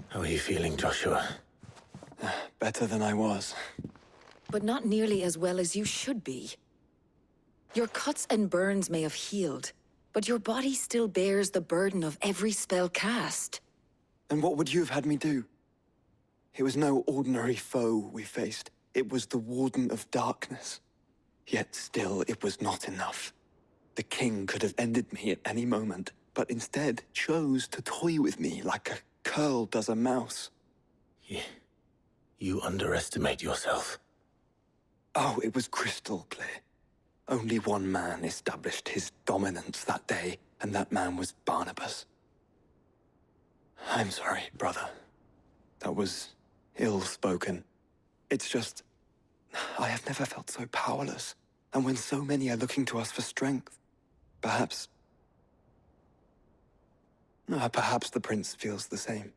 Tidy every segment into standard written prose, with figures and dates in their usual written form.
How are you feeling, Joshua? Better than I was. But not nearly as well as you should be. Your cuts and burns may have healed, but your body still bears the burden of every spell cast. And what would you have had me do? It was no ordinary foe we faced. It was the Warden of Darkness. Yet still, it was not enough. The king could have ended me at any moment, but instead chose to toy with me like a curl does a mouse. Yeah. You underestimate yourself. Oh, it was crystal clear. Only one man established his dominance that day, and that man was Barnabas. I'm sorry, brother. That was ill-spoken. It's just, I have never felt so powerless. And when so many are looking to us for strength, perhaps the prince feels the same.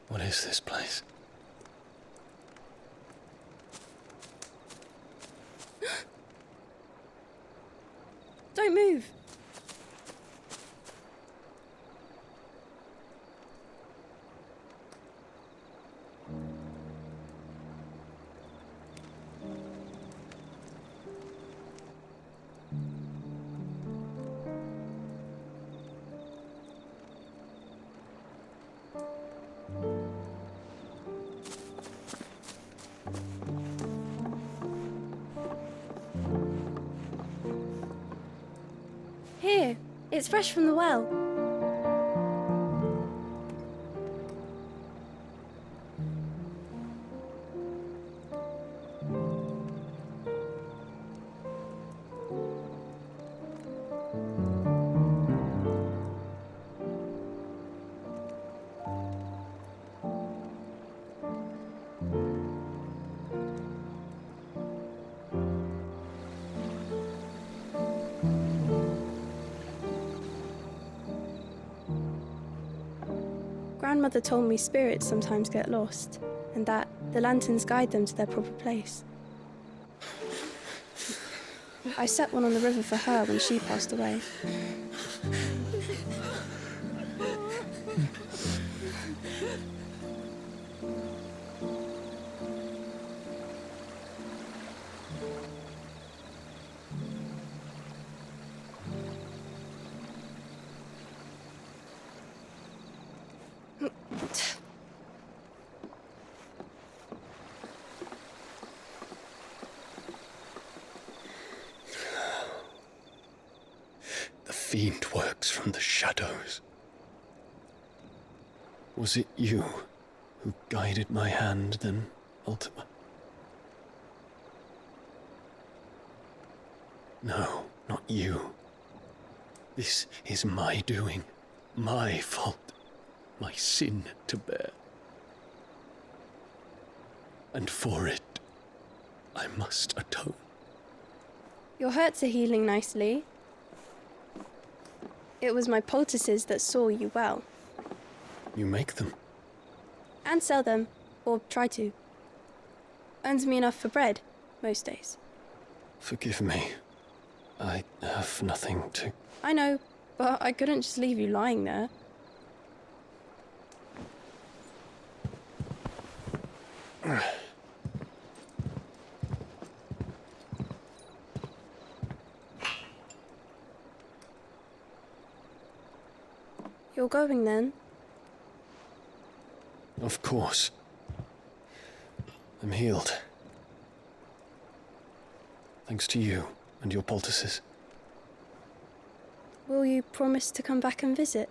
What is this place? Don't move! Here, it's fresh from the well. Grandmother told me spirits sometimes get lost, and that the lanterns guide them to their proper place. I set one on the river for her when she passed away. The fiend works from the shadows. Was it you who guided my hand then, Ultima? No, not you. This is my doing, my fault, my sin to bear. And for it, I must atone. Your hurts are healing nicely. It was my poultices that saw you well. You make them? And sell them, or try to. Earns me enough for bread, most days. Forgive me. I have nothing to... I know, but I couldn't just leave you lying there. You're going then? Of course. I'm healed. Thanks to you and your poultices. Will you promise to come back and visit?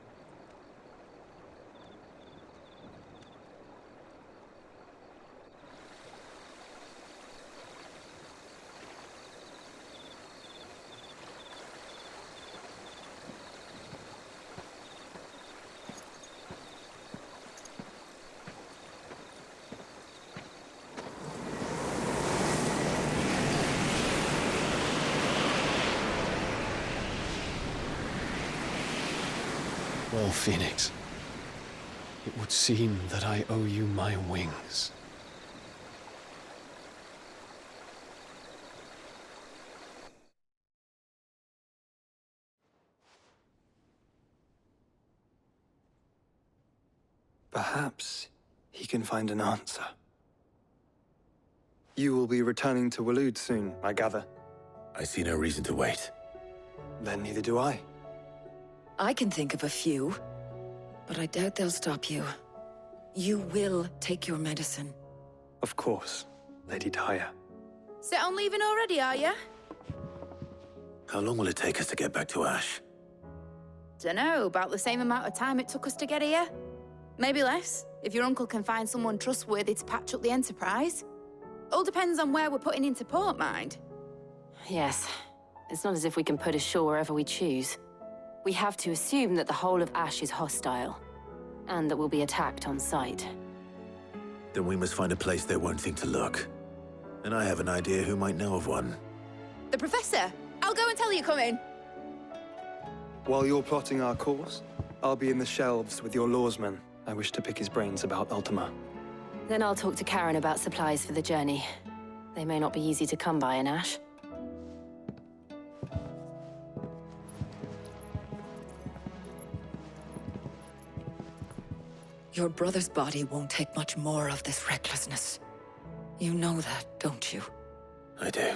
Well, Phoenix, it would seem that I owe you my wings. Perhaps he can find an answer. You will be returning to Waloed soon, I gather. I see no reason to wait. Then neither do I. I can think of a few, but I doubt they'll stop you. You will take your medicine. Of course, Lady Daya. Set on leaving already, are you? How long will it take us to get back to Ash? Dunno, about the same amount of time it took us to get here. Maybe less, if your uncle can find someone trustworthy to patch up the Enterprise. All depends on where we're putting into port, mind. Yes. It's not as if we can put ashore wherever we choose. We have to assume that the whole of Ash is hostile, and that we'll be attacked on sight. Then we must find a place they won't think to look. And I have an idea who might know of one. The Professor! I'll go and tell you come in. While you're plotting our course, I'll be in the shelves with your lawsman. I wish to pick his brains about Ultima. Then I'll talk to Karen about supplies for the journey. They may not be easy to come by in Ash. Your brother's body won't take much more of this recklessness. You know that, don't you? I do.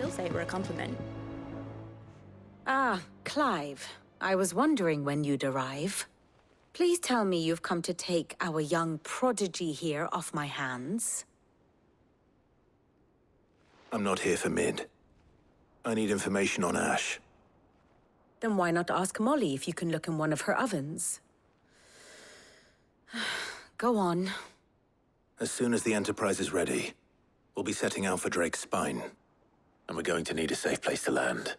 Say it were a compliment. Ah, Clive. I was wondering when you'd arrive. Please tell me you've come to take our young prodigy here off my hands. I'm not here for Mid. I need information on Ash. Then why not ask Molly if you can look in one of her ovens? Go on. As soon as the Enterprise is ready, we'll be setting out for Drake's Spine. And we're going to need a safe place to land.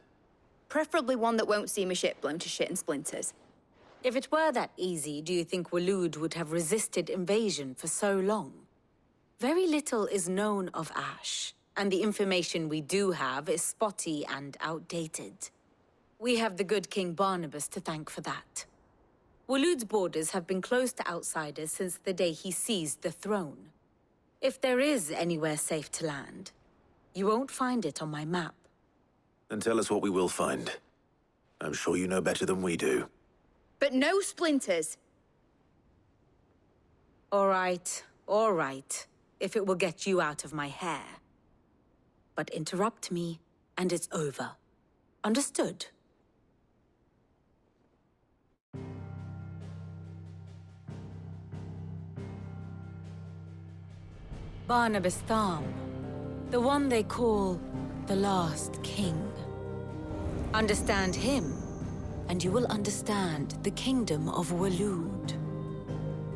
Preferably one that won't see my ship blown to shit and splinters. If it were that easy, do you think Waloed would have resisted invasion for so long? Very little is known of Ash, and the information we do have is spotty and outdated. We have the good King Barnabas to thank for that. Waloed's borders have been closed to outsiders since the day he seized the throne. If there is anywhere safe to land, you won't find it on my map. Then tell us what we will find. I'm sure you know better than we do. But no splinters! All right, if it will get you out of my hair. But interrupt me, and it's over. Understood? Barnabas Tham. The one they call the Last King. Understand him, and you will understand the kingdom of Waloed.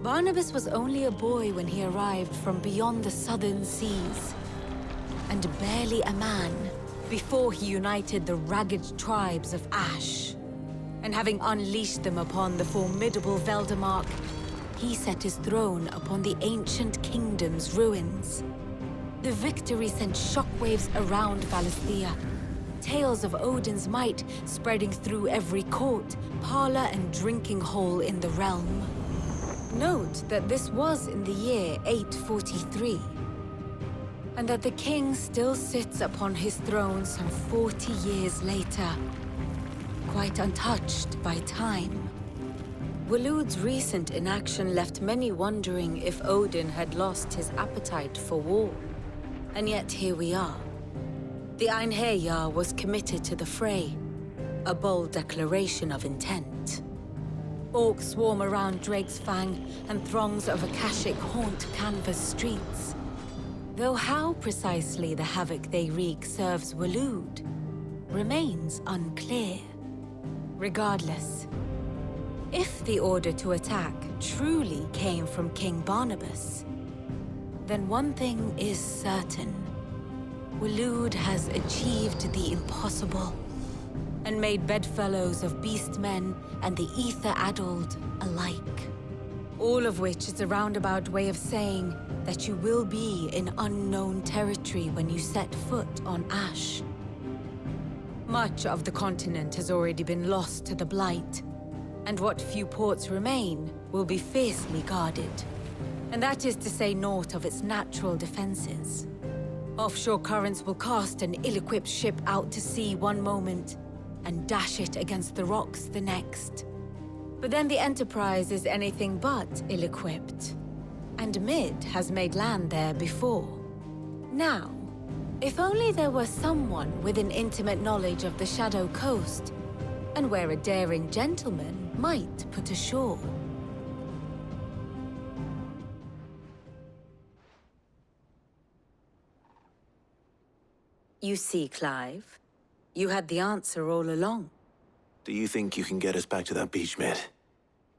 Barnabas was only a boy when he arrived from beyond the southern seas, and barely a man before he united the ragged tribes of Ash. And having unleashed them upon the formidable Veldamark, he set his throne upon the ancient kingdom's ruins. The victory sent shockwaves around Valisthea. Tales of Odin's might spreading through every court, parlor, and drinking hole in the realm. Note that this was in the year 843, and that the king still sits upon his throne some 40 years later. quite untouched by time. Waloed's recent inaction left many wondering if Odin had lost his appetite for war. And yet here we are. The Einherjar was committed to the fray, a bold declaration of intent. Orcs swarm around Drake's Fang, and throngs of Akashic haunt Canva's streets. Though how precisely the havoc they wreak serves Waloed remains unclear. Regardless, if the order to attack truly came from King Barnabas, then one thing is certain. Waloed has achieved the impossible, and made bedfellows of beastmen and the ether-addled alike. All of which is a roundabout way of saying that you will be in unknown territory when you set foot on Ash. Much of the continent has already been lost to the Blight, and what few ports remain will be fiercely guarded. And that is to say naught of its natural defenses. Offshore currents will cast an ill-equipped ship out to sea one moment, and dash it against the rocks the next. But then the Enterprise is anything but ill-equipped. And Mid has made land there before. Now, if only there were someone with an intimate knowledge of the Shadow Coast, and where a daring gentleman might put ashore. You see, Clive, you had the answer all along. Do you think you can get us back to that beach, Mid?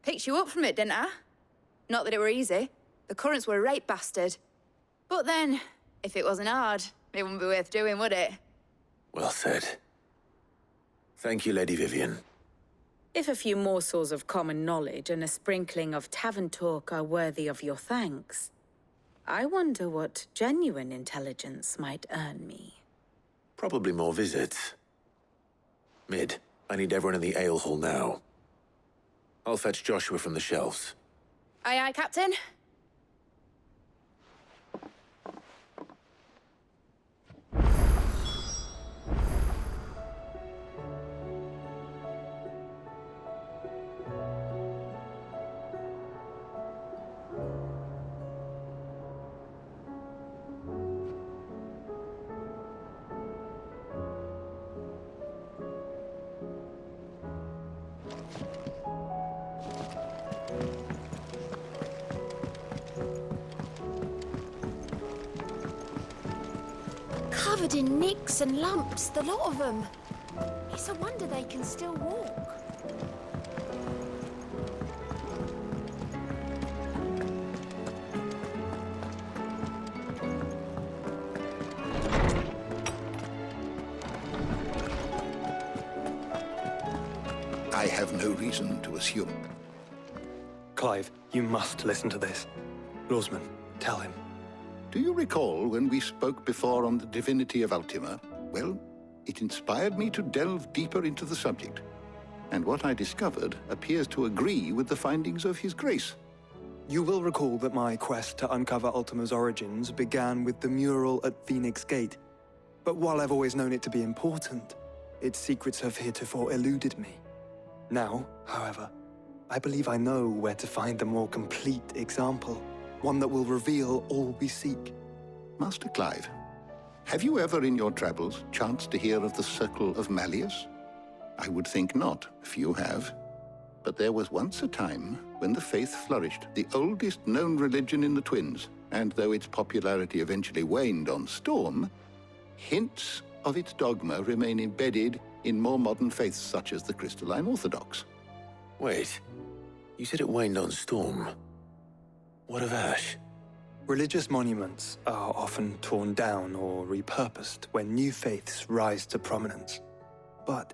Picked you up from it, didn't I? Not that it were easy. The currents were a right bastard. But then, if it wasn't hard, it wouldn't be worth doing, would it? Well said. Thank you, Lady Vivian. If a few morsels of common knowledge and a sprinkling of tavern talk are worthy of your thanks, I wonder what genuine intelligence might earn me. Probably more visits. Mid, I need everyone in the ale hall now. I'll fetch Joshua from the shelves. Aye, aye, Captain. Covered in nicks and lumps, the lot of them. It's a wonder they can still walk. I have no reason to assume. Clive, you must listen to this. Lawsman, tell him. Do you recall when we spoke before on the divinity of Ultima? Well, it inspired me to delve deeper into the subject. And what I discovered appears to agree with the findings of His Grace. You will recall that my quest to uncover Ultima's origins began with the mural at Phoenix Gate. But while I've always known it to be important, its secrets have heretofore eluded me. Now, however, I believe I know where to find the more complete example. One that will reveal all we seek. Master Clive, have you ever in your travels chanced to hear of the Circle of Malleus? I would think not, if you have. But there was once a time when the faith flourished, the oldest known religion in the Twins, and though its popularity eventually waned on Storm, hints of its dogma remain embedded in more modern faiths such as the Crystalline Orthodox. Wait, you said it waned on Storm. What of Ash? Religious monuments are often torn down or repurposed when new faiths rise to prominence. But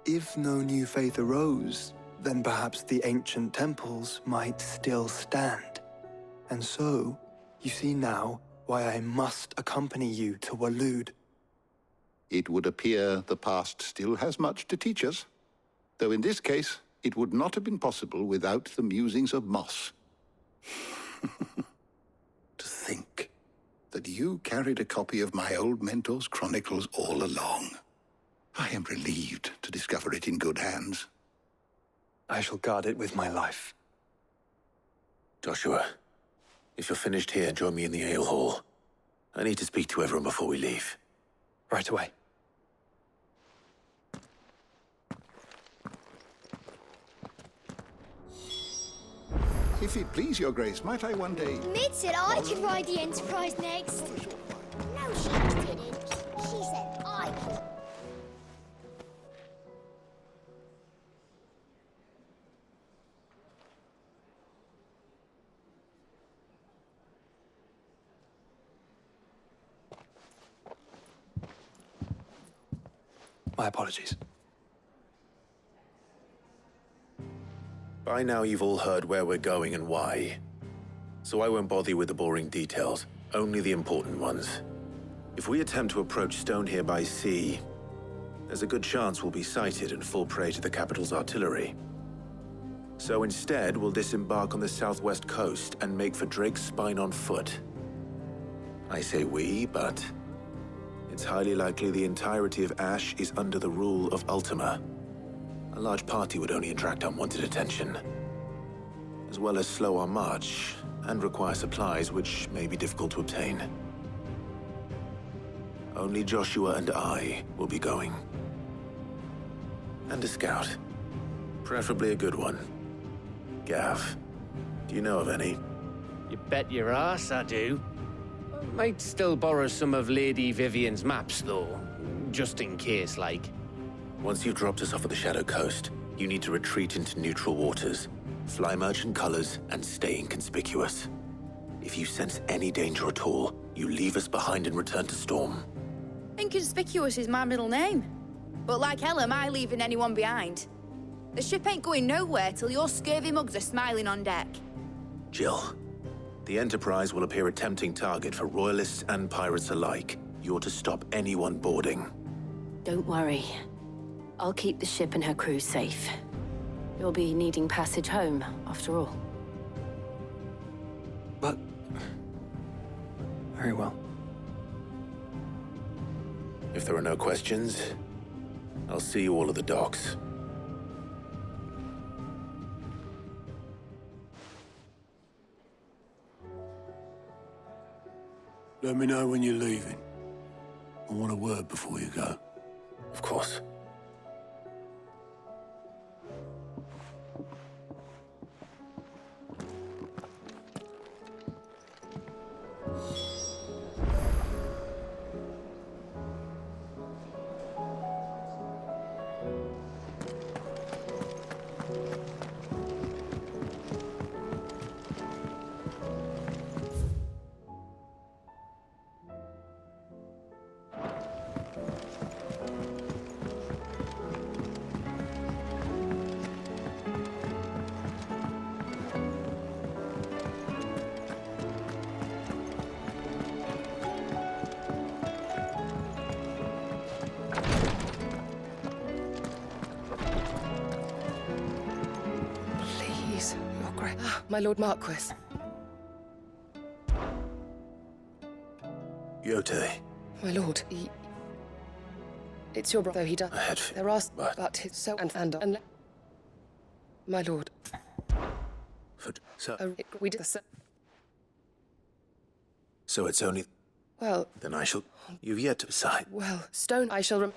if no new faith arose, then perhaps the ancient temples might still stand. And so, you see now why I must accompany you to Waloed. It would appear the past still has much to teach us, though in this case, it would not have been possible without the musings of Moss. To think that you carried a copy of my old mentor's chronicles all along. I am relieved to discover it in good hands. I shall guard it with my life. Joshua, if you're finished here, join me in the ale hall. I need to speak to everyone before we leave. Right away. If it please your grace, might I one day... Mid said I could ride the Enterprise next. No, she didn't. She said I could. My apologies. By now you've all heard where we're going and why. So I won't bother you with the boring details, only the important ones. If we attempt to approach Stone here by sea, there's a good chance we'll be sighted and fall prey to the capital's artillery. So instead, we'll disembark on the southwest coast and make for Drake's Spine on foot. I say we, but it's highly likely the entirety of Ash is under the rule of Ultima. A large party would only attract unwanted attention, as well as slow our march and require supplies which may be difficult to obtain. Only Joshua and I will be going. And a scout. Preferably a good one. Gav, do you know of any? You bet your ass I do. Might still borrow some of Lady Vivian's maps, though. Just in case, like. Once you've dropped us off at the Shadow Coast, you need to retreat into neutral waters, fly merchant colors, and stay inconspicuous. If you sense any danger at all, you leave us behind and return to Storm. Inconspicuous is my middle name. But like hell am I leaving anyone behind. The ship ain't going nowhere till your scurvy mugs are smiling on deck. Jill, the Enterprise will appear a tempting target for royalists and pirates alike. You're to stop anyone boarding. Don't worry. I'll keep the ship and her crew safe. You'll be needing passage home, after all. But... very well. If there are no questions, I'll see you all at the docks. Let me know when you're leaving. I want a word before you go. Of course. My Lord Marquis. Yote. My lord, it's your brother, he does. Ahead. There are, but his so and my lord. So... we did the... So it's only... Well... Then I shall... You've yet to decide. Well, Stone, I shall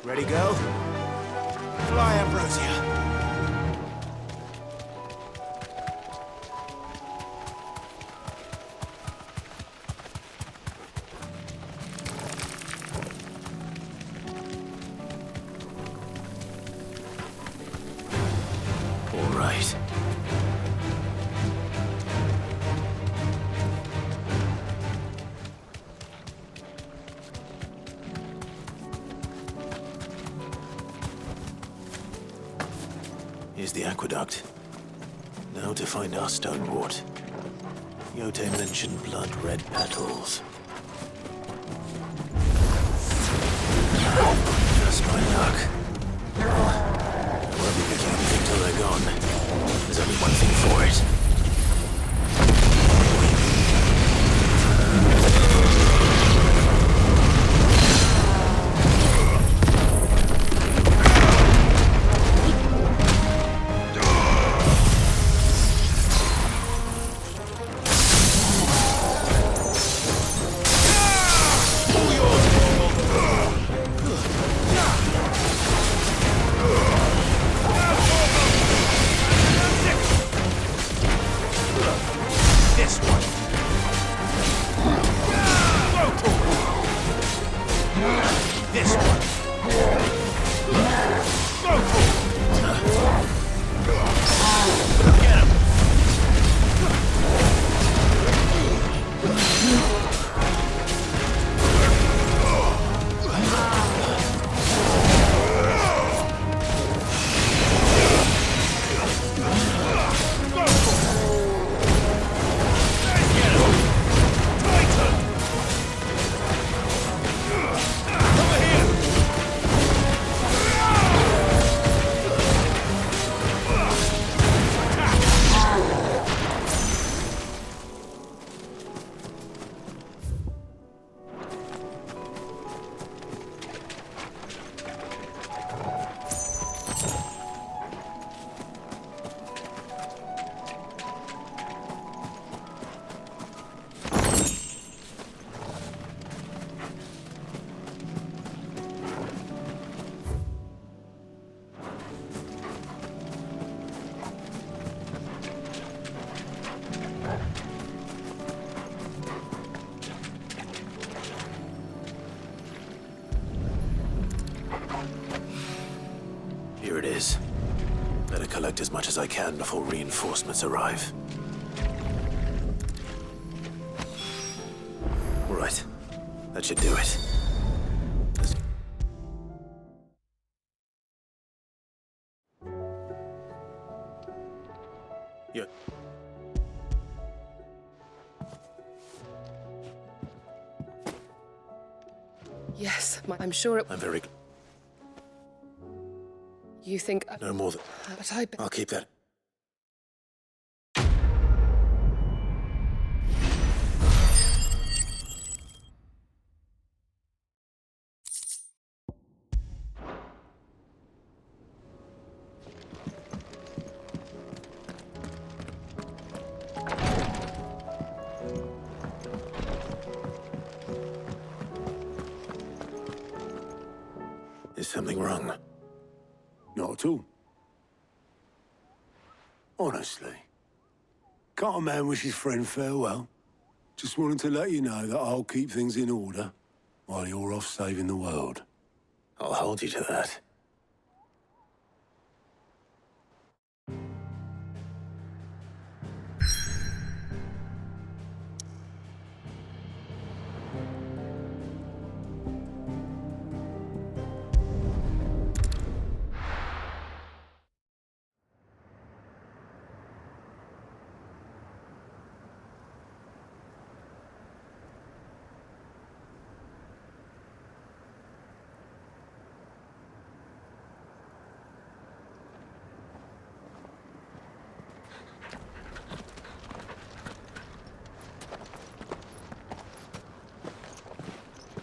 Ready, go? Fly, Ambrosia. All right. Here's the aqueduct. Now to find our stonewort. Yote mentioned blood-red petals. Just my luck. I won't be picking anything till they're gone. There's only one thing for it. Here it is. Better collect as much as I can before reinforcements arrive. All right. That should do it. Yeah. Yes, I'm sure it... I'm very... You think... No more than... But I'll keep that. Is something wrong? Not at all. Honestly. Can't a man wish his friend farewell? Just wanted to let you know that I'll keep things in order while you're off saving the world. I'll hold you to that.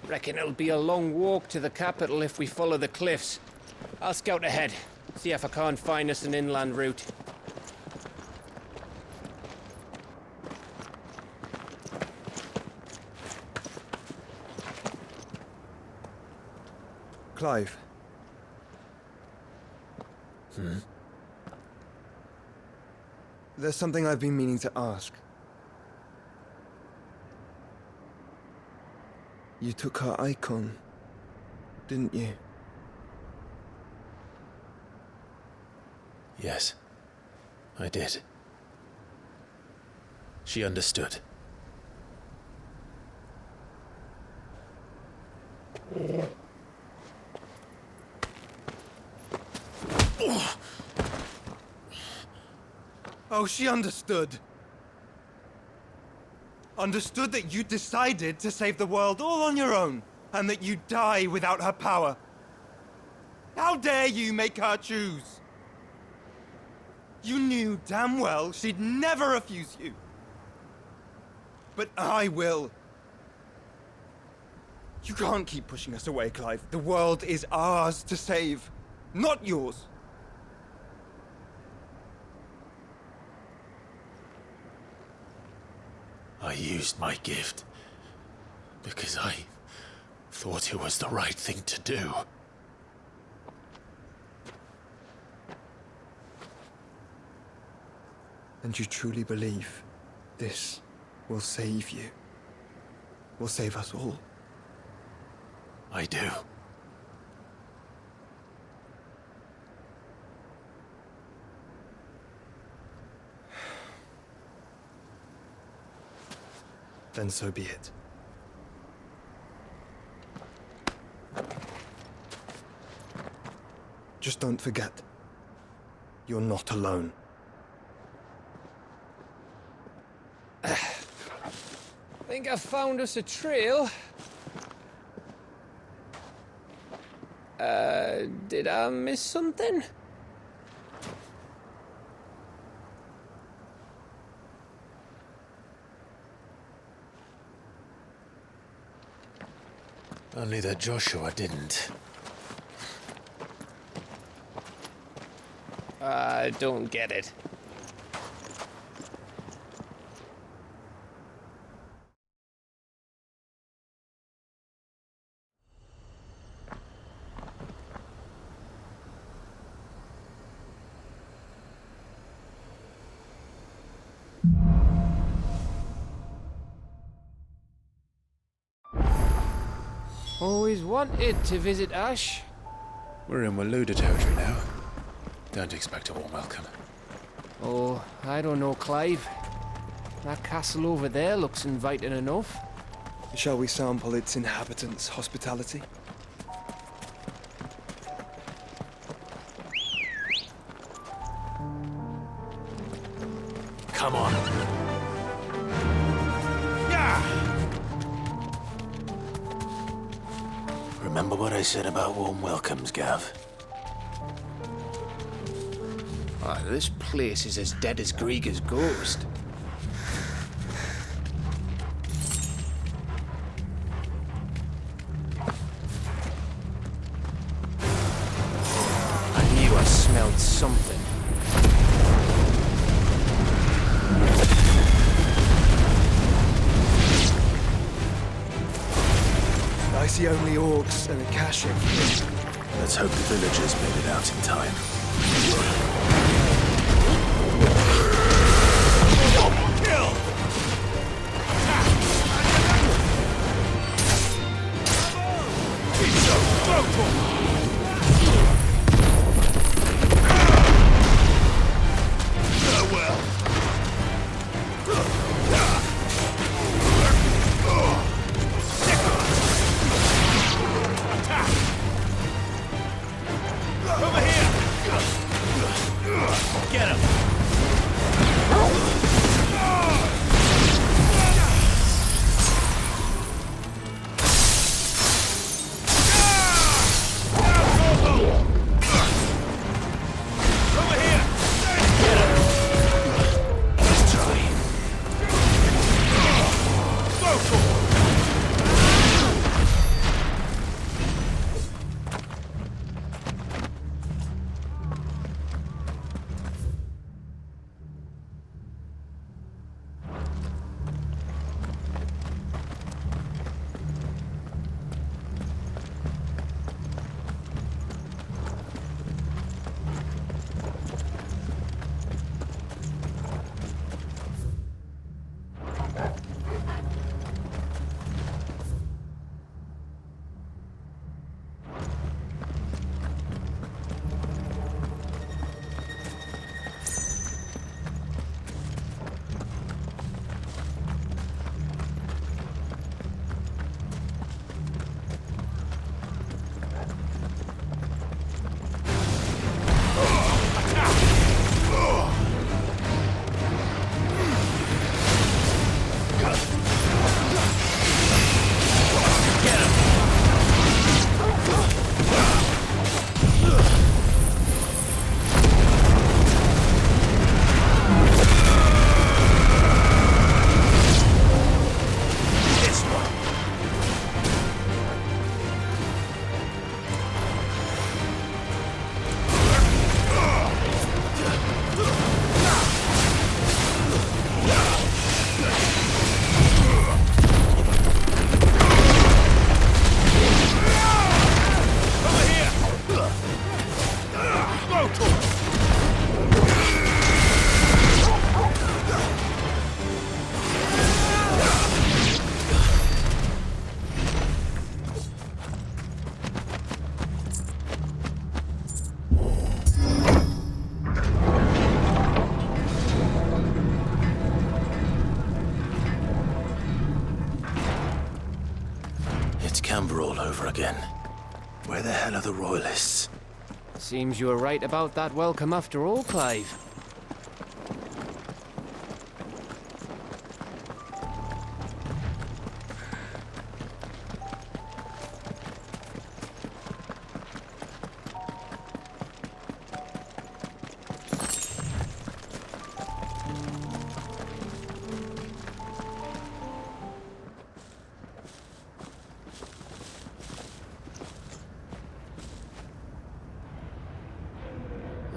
Reckon it'll be a long walk to the capital if we follow the cliffs. I'll scout ahead, see if I can't find us an inland route. Clive. There's something I've been meaning to ask. You took her icon, didn't you? Yes, I did. She understood. Oh, she understood. Understood that you decided to save the world all on your own, and that you'd die without her power. How dare you make her choose? You knew damn well she'd never refuse you. But I will. You can't keep pushing us away, Clive. The world is ours to save, not yours. I used my gift because I thought it was the right thing to do. And you truly believe this will save you? Will save us all? I do. Then so be it. Just don't forget, you're not alone. Think I've found us a trail. Did I miss something? Only that Joshua didn't. I don't get it. Always wanted to visit Ash. We're in Waluda territory now. Don't expect a warm welcome. Oh, I don't know, Clive. That castle over there looks inviting enough. Shall we sample its inhabitants' hospitality? Come on. Remember what I said about warm welcomes, Gav? Oh, this place is as dead as Grieger's ghost. I knew I smelled something. I see only orcs and a Akashic. Let's hope the villagers made it out in time. Kill! He's so vocal! Farewell! Over here! It's Camber all over again. Where the hell are the Royalists? Seems you were right about that welcome after all, Clive.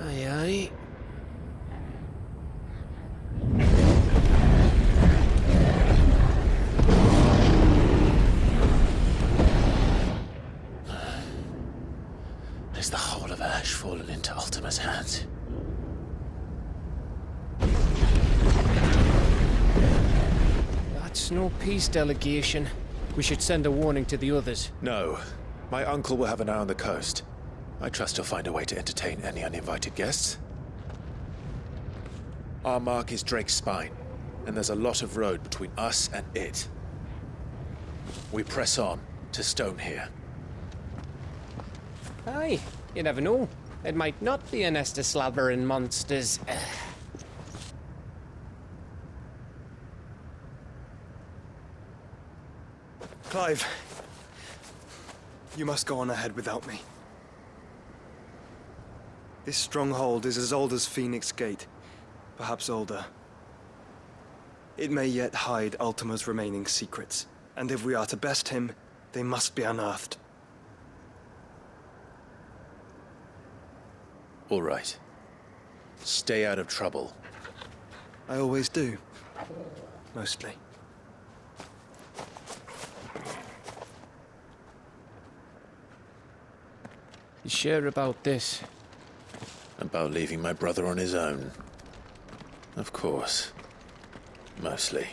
Aye, aye. Is the whole of Ash fallen into Ultima's hands? That's no peace delegation. We should send a warning to the others. No. My uncle will have an eye on the coast. I trust he'll find a way to entertain any uninvited guests. Our mark is Drake's Spine, and there's a lot of road between us and it. We press on to Stone here. Aye, you never know. It might not be a nest of slathering monsters. Clive, you must go on ahead without me. This stronghold is as old as Phoenix Gate, perhaps older. It may yet hide Ultima's remaining secrets, and if we are to best him, they must be unearthed. All right. Stay out of trouble. I always do. Mostly. You sure about this? About leaving my brother on his own. Of course. Mostly.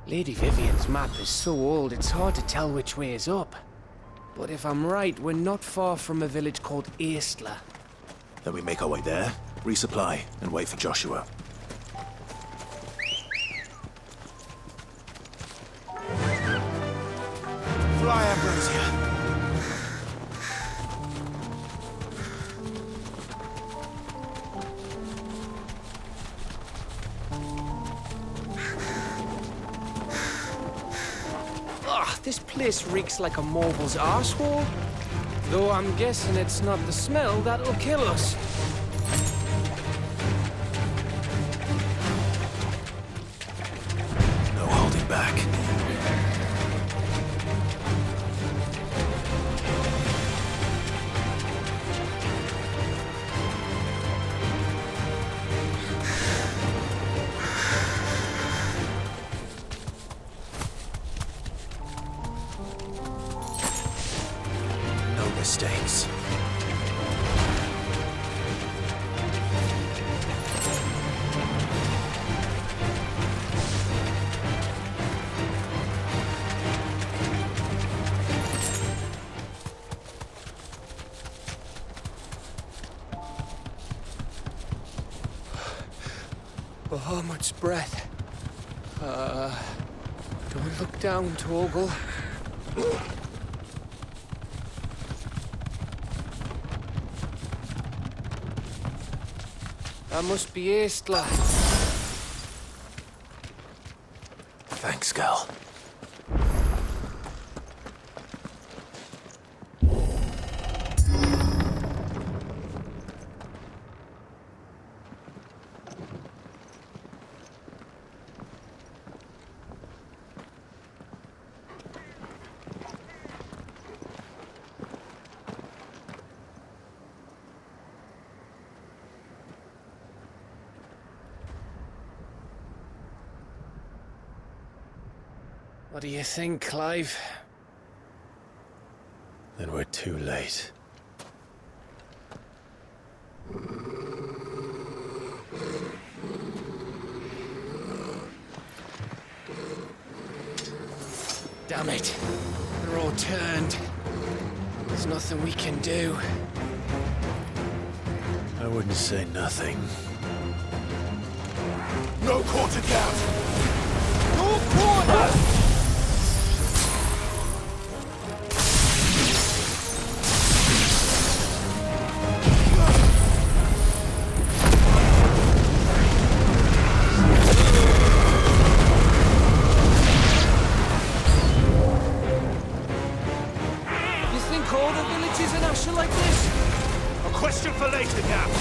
Lady Vivian's map is so old it's hard to tell which way is up. But if I'm right, we're not far from a village called Aistla. Then we make our way there, resupply, and wait for Joshua. Fly, Ambrosia! This place reeks like a mobile's arsehole. Though I'm guessing it's not the smell that'll kill us. No holding back. Mistakes. Bahamut's breath. Don't look down, Torgal. That must be Aistla. Thanks, Gal. What do you think, Clive? Then we're too late. Damn it. They're all turned. There's nothing we can do. I wouldn't say nothing. No quarter, Gav! No quarter! You think all the villages in Ash are like this? A question for later, Gav.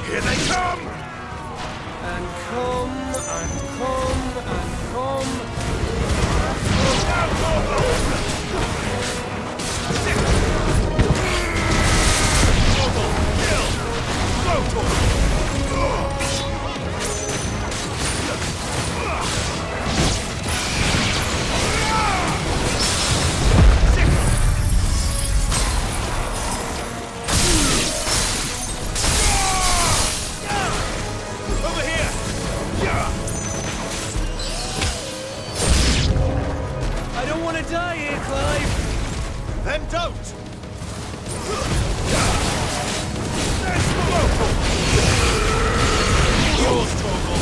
Here they come! And come, and come, and come. Over here! I don't want to die here, Clive. Then don't! Yours, Torgal!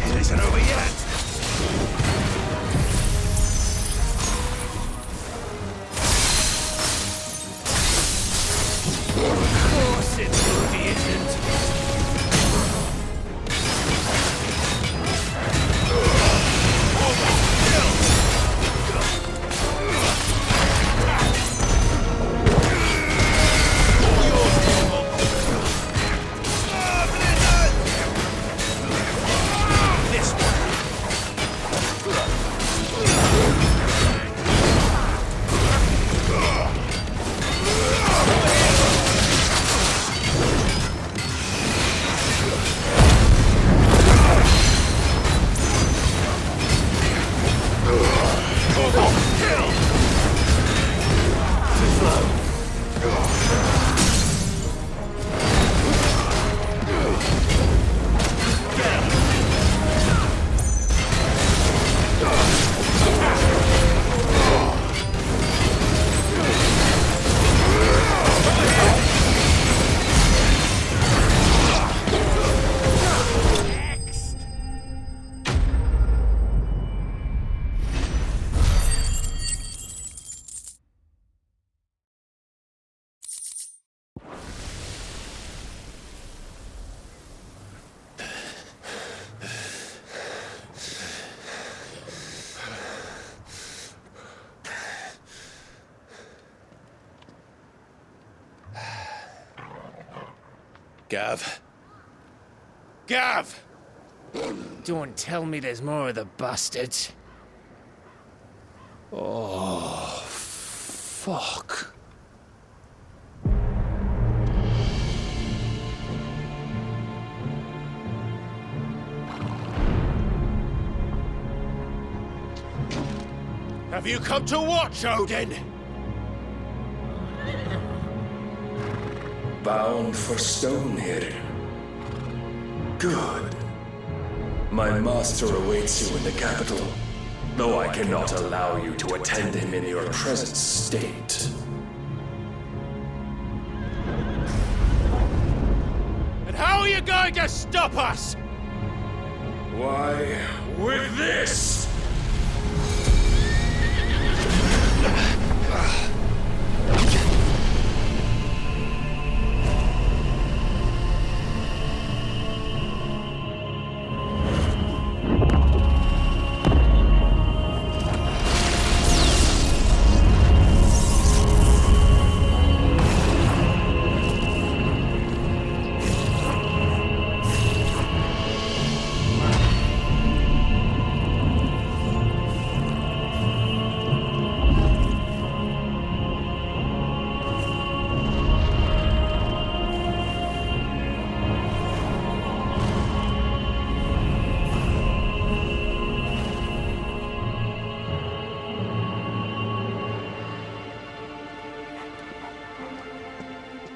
It isn't over yet! Of course it bloody isn't. This one! Gav? Gav! Don't tell me there's more of the bastards. Oh, fuck. Have you come to watch, Odin? Bound for Stonehill. Good. My master awaits you in the capital, though I cannot allow you to attend him in your present state. And how are you going to stop us? Why, with this!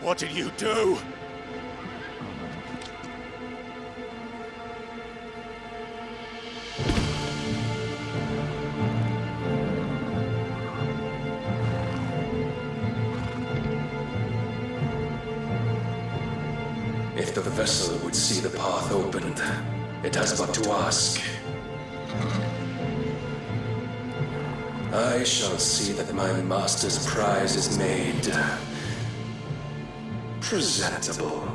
What did you do? If the vessel would see the path opened, it has but to ask. I shall see that my master's prize is made presentable.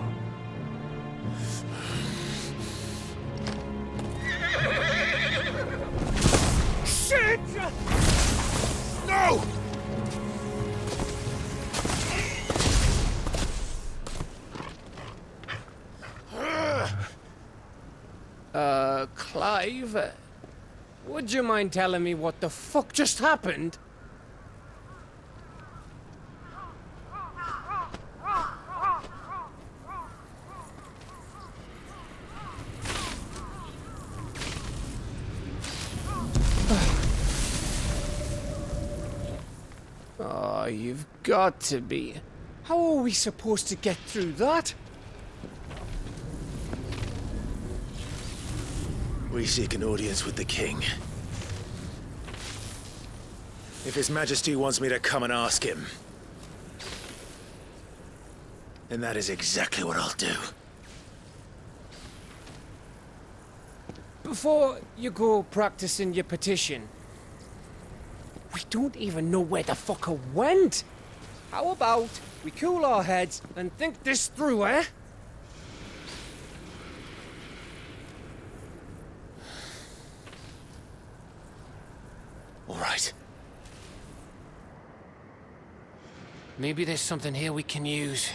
Shit! No! Clive? Would you mind telling me what the fuck just happened? Oh, you've got to be. How are we supposed to get through that? We seek an audience with the king. If His Majesty wants me to come and ask him, then that is exactly what I'll do. Before you go practicing your petition, we don't even know where the fucker went. How about we cool our heads and think this through, eh? All right. Maybe there's something here we can use.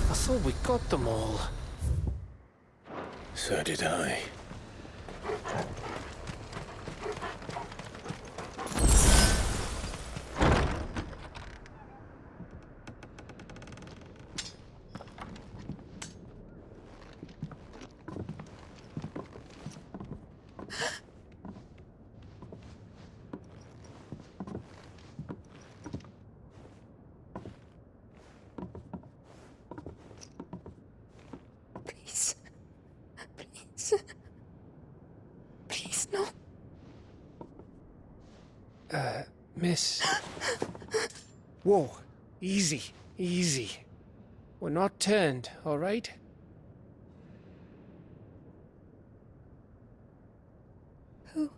I thought we got them all. So did I. Please. Please. Please, no. Miss. Whoa. Easy. Easy. We're not turned, all right? Who?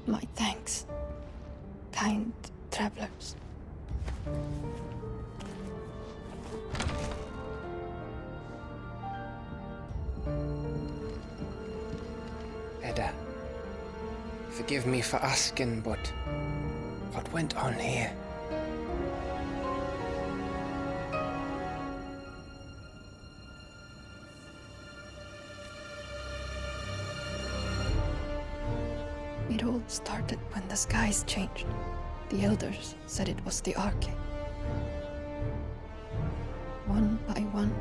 My thanks, kind travelers. Edda, forgive me for asking, but what went on here? It all started when the skies changed. The elders said it was the Arcade. One by one,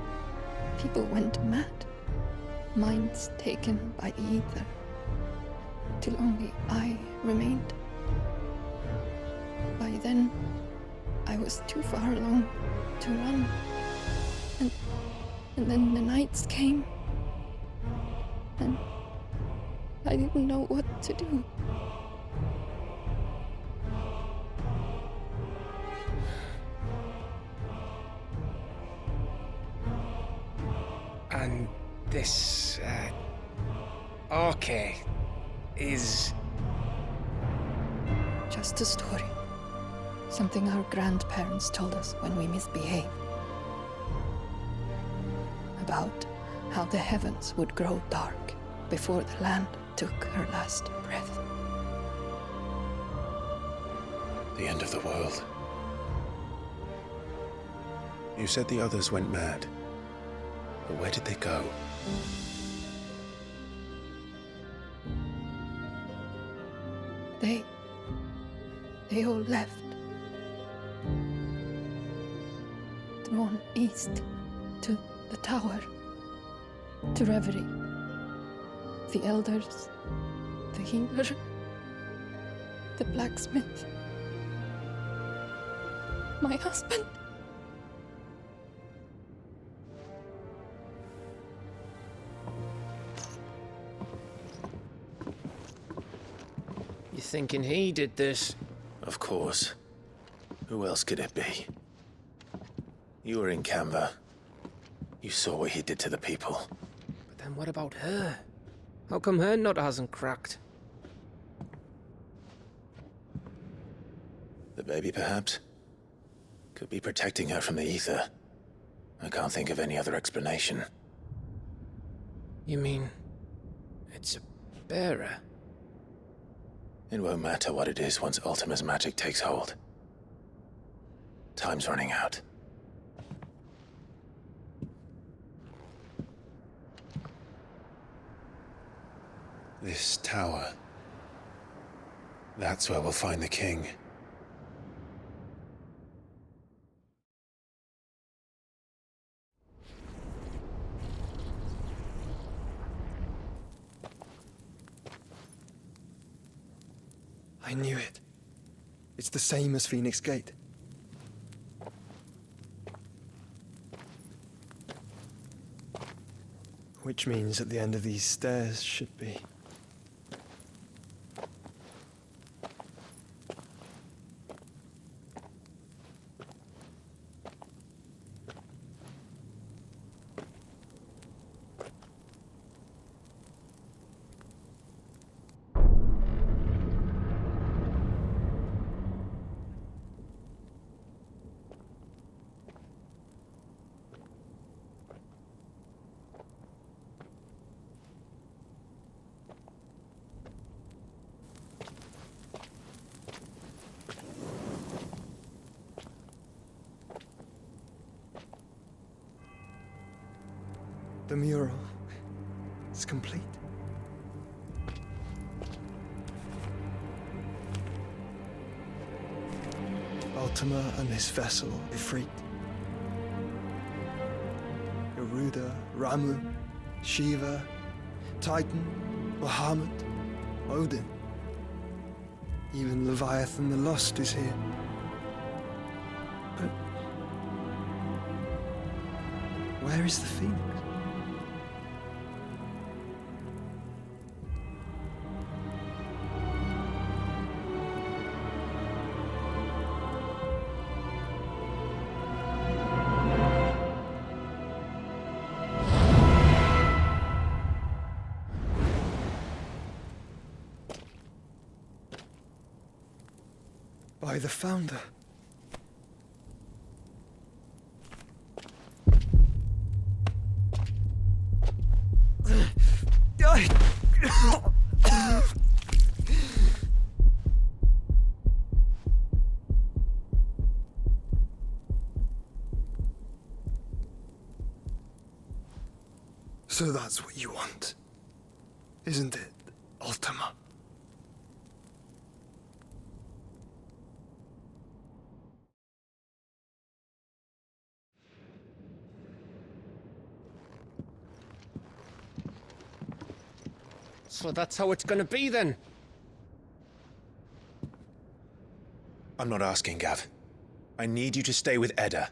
people went mad. Minds taken by the ether. Till only I remained. By then, I was too far along to run. And then the nights came. And I didn't know what to do. And this, arcade is... Just a story. Something our grandparents told us when we misbehaved. About how the heavens would grow dark before the land took her last breath. The end of the world. You said the others went mad. But where did they go? They all left. Drawn east to the tower, to reverie. The elders, the healer, the blacksmith, my husband. You thinking he did this? Of course. Who else could it be? You were in Canva. You saw what he did to the people. But then what about her? How come her nut hasn't cracked? The baby, perhaps? Could be protecting her from the ether. I can't think of any other explanation. You mean... it's a bearer? It won't matter what it is once Ultima's magic takes hold. Time's running out. This tower. That's where we'll find the king. I knew it. It's the same as Phoenix Gate. Which means at the end of these stairs should be... The mural is complete. Ultima and his vessel, Ifrit. Garuda, Ramu, Shiva, Titan, Bahamut, Odin. Even Leviathan the Lost is here. But where is the Phoenix? by the Founder. So that's what you want, isn't it, Ultima? So that's how it's gonna be then? I'm not asking, Gav. I need you to stay with Edda.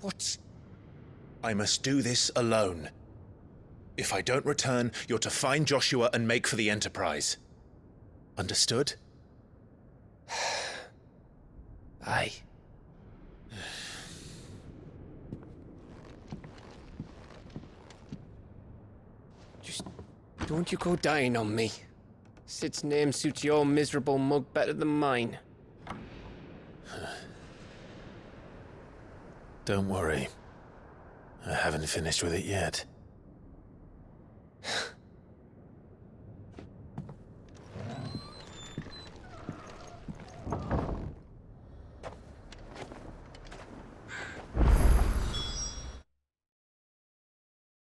What? I must do this alone. If I don't return, you're to find Joshua and make for the Enterprise. Understood? Aye. Just don't you go dying on me. Sid's name suits your miserable mug better than mine. Don't worry. I haven't finished with it yet.